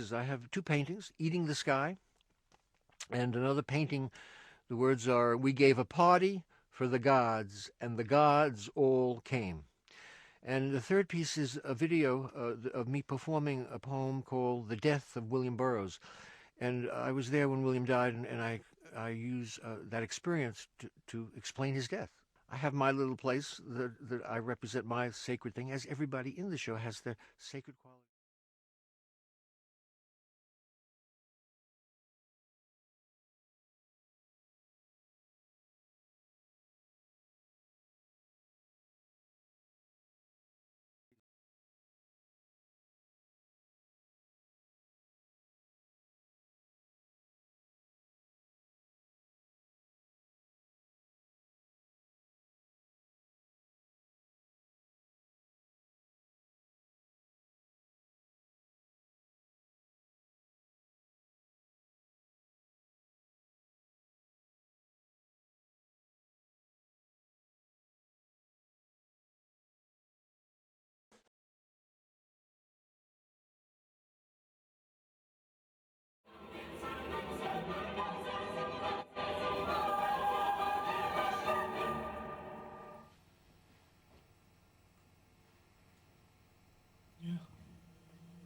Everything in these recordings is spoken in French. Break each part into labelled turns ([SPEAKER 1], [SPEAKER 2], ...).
[SPEAKER 1] pieces. I have two paintings, Eating the Sky, and another painting. The words are, "We gave a party for the gods, and the gods all came." And the third piece is a video of me performing a poem called "The Death of William Burroughs." And I was there when William died, and I use that experience to explain his death. I have my little place that I represent my sacred thing, as everybody in the show has their sacred quality.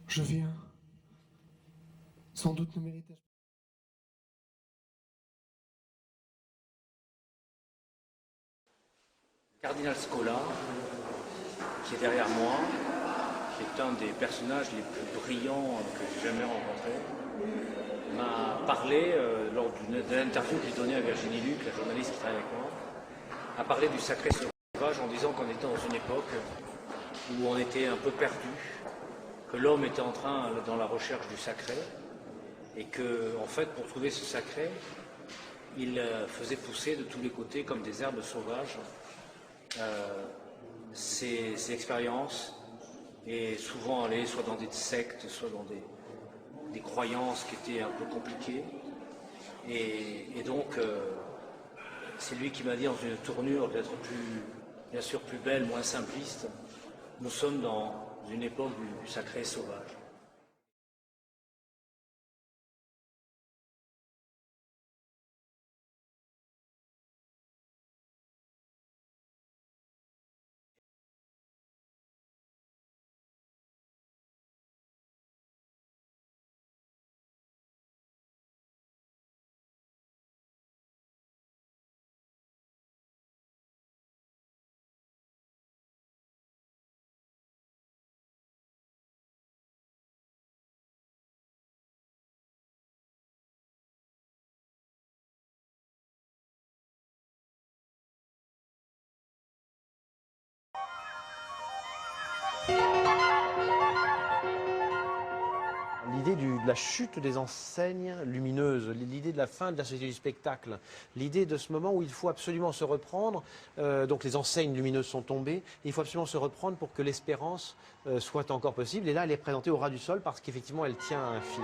[SPEAKER 2] Je viens. Sans doute ne méritais-je pas.
[SPEAKER 3] Cardinal Scola, qui est derrière moi, qui est un des personnages les plus brillants que j'ai jamais rencontrés, m'a parlé, lors d'une interview qu'il donnait à Virginie Luc, la journaliste qui travaille avec moi, a parlé du sacré sauvage en disant qu'on était dans une époque où on était un peu perdu, que l'homme était en train, dans la recherche du sacré, et que, en fait, pour trouver ce sacré, il faisait pousser de tous les côtés, comme des herbes sauvages, ces expériences, et souvent aller soit dans des sectes, soit dans des croyances qui étaient un peu compliquées. Et donc, c'est lui qui m'a dit, dans une tournure peut-être bien sûr plus belle, moins simpliste, nous sommes dans une époque du sacré sauvage.
[SPEAKER 4] L'idée de la chute des enseignes lumineuses, l'idée de la fin de la société du spectacle, l'idée de ce moment où il faut absolument se reprendre, donc les enseignes lumineuses sont tombées, il faut absolument se reprendre pour que l'espérance soit encore possible. Et là, elle est présentée au ras du sol parce qu'effectivement, elle tient à un fil.